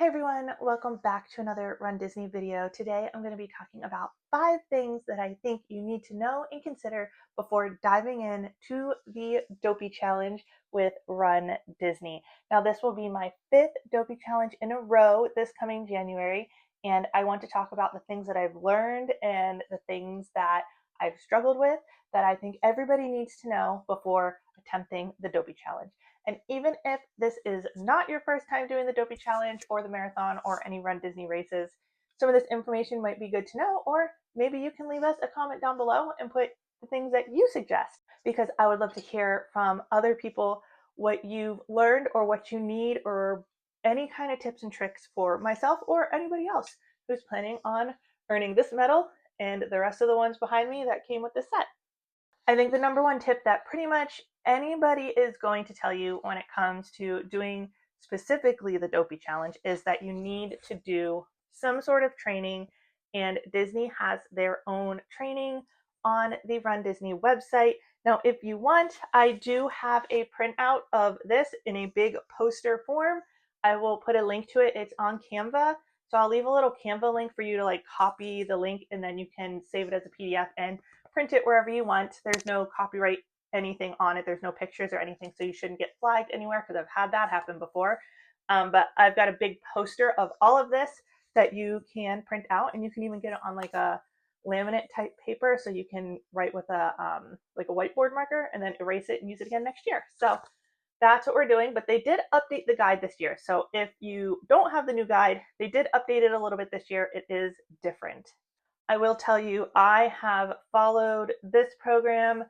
everyone, welcome back to another Run Disney video. Today I'm going to be talking about 5 things that I think you need to know and consider before diving in to the Dopey Challenge with Run Disney. Now this will be my 5th Dopey Challenge in a row this coming January, and I want to talk about the things that I've learned and the things that I've struggled with that I think everybody needs to know before attempting the Dopey Challenge. And even if this is not your first time doing the Dopey Challenge or the marathon or any Run Disney races, some of this information might be good to know, or maybe you can leave us a comment down below and put the things that you suggest, because I would love to hear from other people what you've learned or what you need or any kind of tips and tricks for myself or anybody else who's planning on earning this medal and the rest of the ones behind me that came with this set. I think the number one tip that pretty much anybody is going to tell you when it comes to doing specifically the Dopey Challenge is that you need to do some sort of training, and Disney has their own training on the Run Disney website. Now, if you want, I do have a printout of this in a big poster form. I will put a link to it. It's on Canva. So I'll leave a little Canva link for you to copy the link, and then you can save it as a PDF and print it wherever you want. There's no copyright anything on it. There's no pictures or anything, so you shouldn't get flagged anywhere because I've had that happen before. But I've got a big poster of all of this that you can print out, and you can even get it on a laminate type paper, so you can write with a whiteboard marker and then erase it and use it again next year. So that's what we're doing, but they did update the guide this year. So if you don't have the new guide, they did update it a little bit this year. It is different. I will tell you, I have followed this program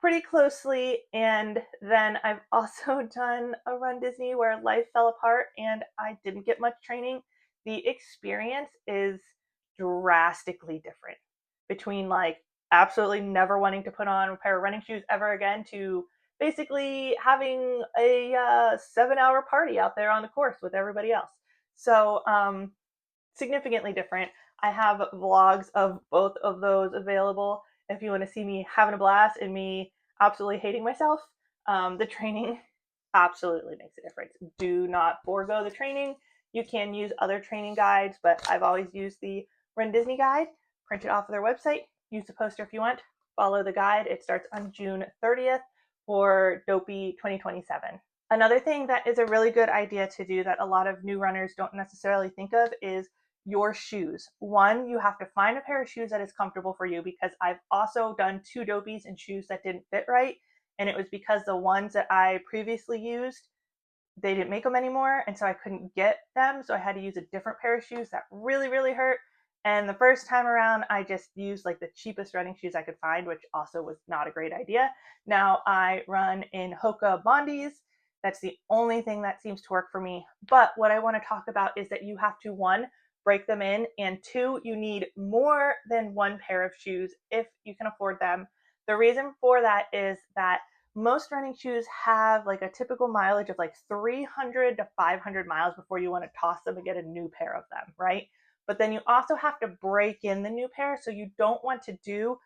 pretty closely, and then I've also done a Run Disney where life fell apart and I didn't get much training. The experience is drastically different between absolutely never wanting to put on a pair of running shoes ever again to basically having a 7-hour party out there on the course with everybody else. So significantly different. I have vlogs of both of those available if you want to see me having a blast and me absolutely hating myself. The training absolutely makes a difference. Do not forego the training. You can use other training guides, but I've always used the Run Disney guide. Print it off of their website. Use the poster if you want. Follow the guide. It starts on June 30th for Dopey 2027. Another thing that is a really good idea to do that a lot of new runners don't necessarily think of is your shoes. One, you have to find a pair of shoes that is comfortable for you, because I've also done 2 Dopeys in shoes that didn't fit right, and it was because the ones that I previously used, they didn't make them anymore, and so I couldn't get them, so I had to use a different pair of shoes that really hurt. And the first time around, I just used the cheapest running shoes I could find, which also was not a great idea. Now I run in Hoka Bondis. That's the only thing that seems to work for me. But what I want to talk about is that you have to, 1, break them in, and 2, you need more than 1 pair of shoes if you can afford them. The reason for that is that most running shoes have a typical mileage of 300 to 500 miles before you want to toss them and get a new pair of them, right? But then you also have to break in the new pair, so you don't want to do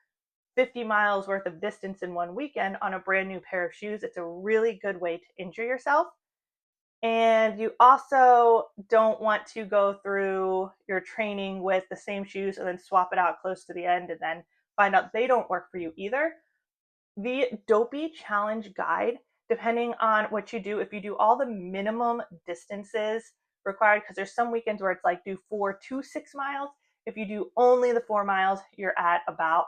50 miles worth of distance in one weekend on a brand new pair of shoes. It's a really good way to injure yourself. And you also don't want to go through your training with the same shoes and then swap it out close to the end and then find out they don't work for you either. The Dopey Challenge guide, depending on what you do, if you do all the minimum distances required, because there's some weekends where it's do 4 to 6 miles. If you do only the 4 miles, you're at about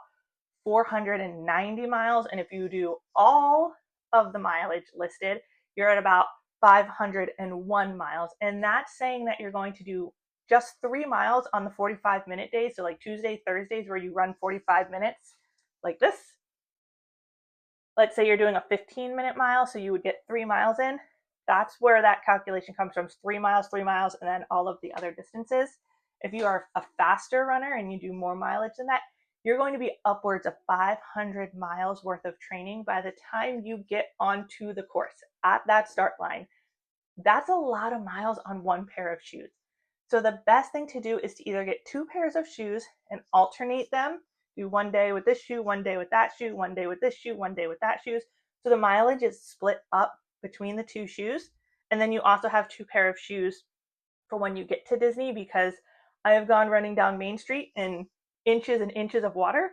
490 miles. And if you do all of the mileage listed, you're at about 501 miles. And that's saying that you're going to do just 3 miles on the 45-minute days. So Tuesdays, Thursdays, where you run 45 minutes like this. Let's say you're doing a 15-minute mile, so you would get 3 miles in. That's where that calculation comes from, 3 miles, and then all of the other distances. If you are a faster runner and you do more mileage than that, you're going to be upwards of 500 miles worth of training by the time you get onto the course at that start line. That's a lot of miles on 1 pair of shoes. So the best thing to do is to either get 2 pairs of shoes and alternate them. Do 1 day with this shoe, 1 day with that shoe, 1 day with this shoe, 1 day with that shoe. So the mileage is split up between the 2 shoes. And then you also have 2 pair of shoes for when you get to Disney, because I have gone running down Main Street in inches and inches of water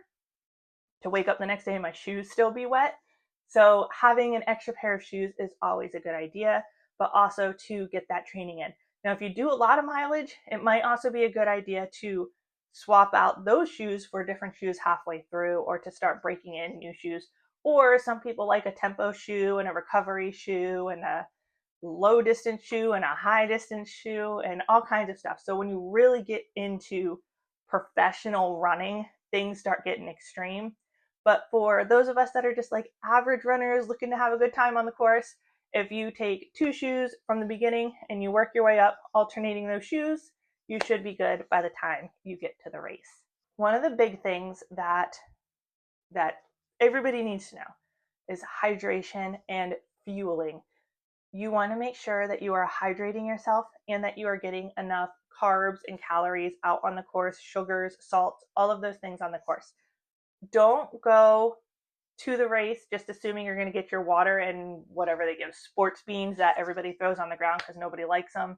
to wake up the next day and my shoes still be wet. So having an extra pair of shoes is always a good idea, but also to get that training in. Now, if you do a lot of mileage, it might also be a good idea to swap out those shoes for different shoes halfway through, or to start breaking in new shoes. Or some people like a tempo shoe and a recovery shoe and a low distance shoe and a high distance shoe and all kinds of stuff. So when you really get into professional running, things start getting extreme. But for those of us that are just like average runners looking to have a good time on the course, if you take 2 shoes from the beginning and you work your way up, alternating those shoes, you should be good by the time you get to the race. One of the big things that everybody needs to know is hydration and fueling. You want to make sure that you are hydrating yourself and that you are getting enough carbs and calories out on the course, sugars, salts, all of those things on the course. Don't go to the race just assuming you're going to get your water and whatever they give, sports beans that everybody throws on the ground because nobody likes them.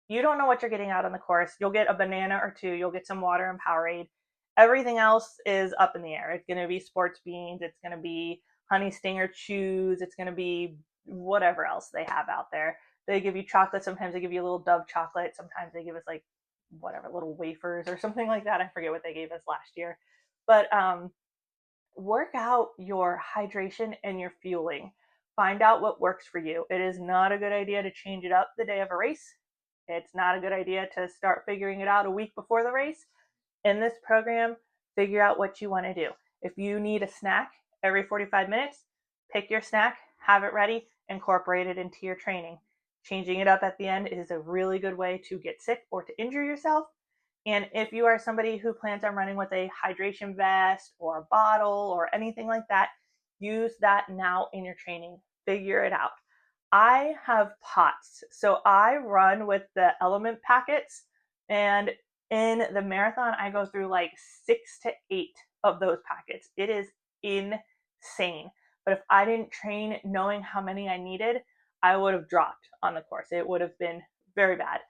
You don't know what you're getting out on the course. You'll get a banana or 2, you'll get some water and Powerade. Everything else is up in the air. It's going to be sports beans, it's going to be honey stinger chews, it's going to be whatever else they have out there. They give you chocolate, sometimes they give you a little Dove chocolate, sometimes they give us like whatever, little wafers or something like that. I forget what they gave us last year. But work out your hydration and your fueling. Find out what works for you. It is not a good idea to change it up the day of a race. It's not a good idea to start figuring it out a week before the race. In this program, figure out what you want to do. If you need a snack every 45 minutes, pick your snack, have it ready, incorporate it into your training. Changing it up at the end is a really good way to get sick or to injure yourself. And if you are somebody who plans on running with a hydration vest or a bottle or anything like that, use that now in your training. Figure it out. I have pots. So I run with the element packets, and in the marathon, I go through like 6 to 8 of those packets. It is insane. But if I didn't train knowing how many I needed, I would have dropped on the course. It would have been very bad.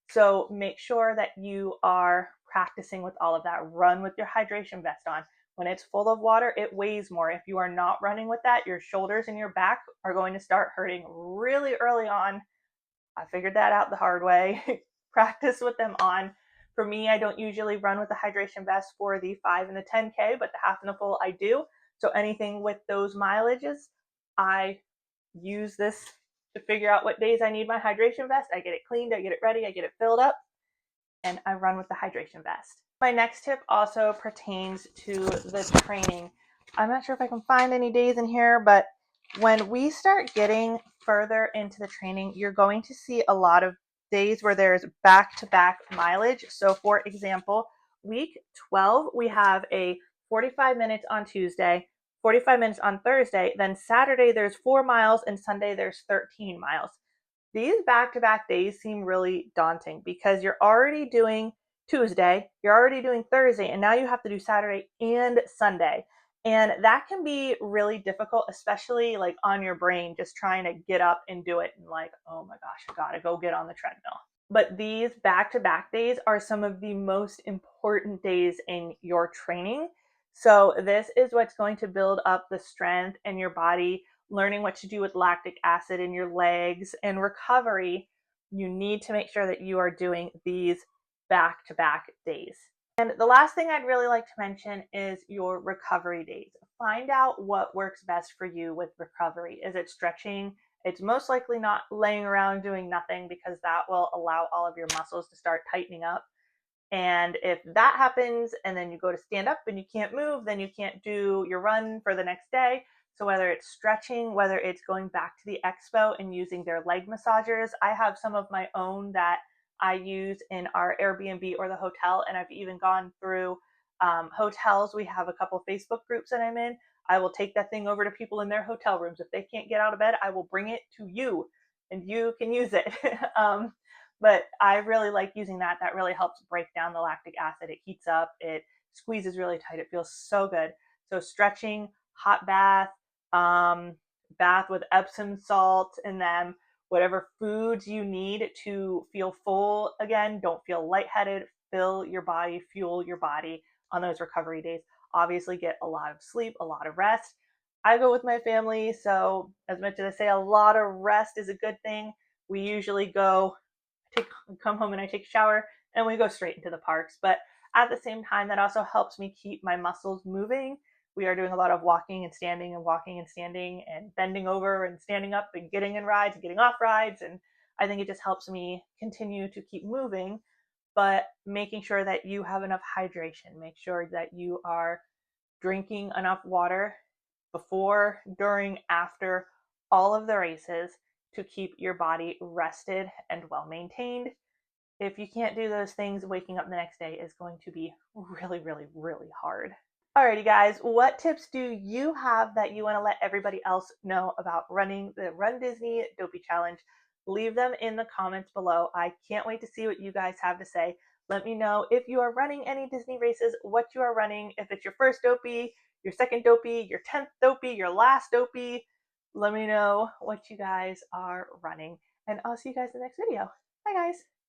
So make sure that you are practicing with all of that. Run with your hydration vest on. When it's full of water, it weighs more. If you are not running with that, your shoulders and your back are going to start hurting really early on. I figured that out the hard way. Practice with them on. For me, I don't usually run with the hydration vest for the 5 and the 10K, but the half and the full I do. So anything with those mileages, I use this to figure out what days I need my hydration vest. I get it cleaned, I get it ready, I get it filled up, and I run with the hydration vest. My next tip also pertains to the training. I'm not sure if I can find any days in here, but when we start getting further into the training, you're going to see a lot of days where there's back-to-back mileage. So for example, week 12, we have a 45 minutes on Tuesday, 45 minutes on Thursday, then Saturday there's 4 miles, and Sunday there's 13 miles. These back-to-back days seem really daunting because you're already doing Tuesday, you're already doing Thursday, and now you have to do Saturday and Sunday. And that can be really difficult, especially like on your brain, just trying to get up and do it and like, oh my gosh, I gotta go get on the treadmill. But these back-to-back days are some of the most important days in your training. So this is what's going to build up the strength in your body, learning what to do with lactic acid in your legs, and recovery. You need to make sure that you are doing these back-to-back days. And the last thing I'd really like to mention is your recovery days. Find out what works best for you with recovery. Is it stretching? It's most likely not laying around doing nothing, because that will allow all of your muscles to start tightening up. And if that happens and then you go to stand up and you can't move, then you can't do your run for the next day. So whether it's stretching, whether it's going back to the expo and using their leg massagers, I have some of my own that I use in our Airbnb or the hotel. And I've even gone through hotels. We have a couple Facebook groups that I'm in. I will take that thing over to people in their hotel rooms. If they can't get out of bed, I will bring it to you and you can use it. But I really like using that. That really helps break down the lactic acid. It heats up, it squeezes really tight. It feels so good. So stretching, hot bath, bath with Epsom salt in them, whatever foods you need to feel full again. Don't feel lightheaded. Fill your body, fuel your body on those recovery days. Obviously, get a lot of sleep, a lot of rest. I go with my family, so as much as I say a lot of rest is a good thing, we usually come home and I take a shower and we go straight into the parks. But at the same time, that also helps me keep my muscles moving. We are doing a lot of walking and standing and walking and standing and bending over and standing up and getting in rides and getting off rides. And I think it just helps me continue to keep moving, but making sure that you have enough hydration. Make sure that you are drinking enough water before, during, after all of the races to keep your body rested and well maintained. If you can't do those things, waking up the next day is going to be really, really, really hard. Alrighty guys, what tips do you have that you want to let everybody else know about running the Run Disney Dopey Challenge? Leave them in the comments below. I can't wait to see what you guys have to say. Let me know if you are running any Disney races, what you are running, if it's your first Dopey, your second Dopey, your 10th Dopey, your last Dopey. Let me know what you guys are running. And I'll see you guys in the next video. Bye guys.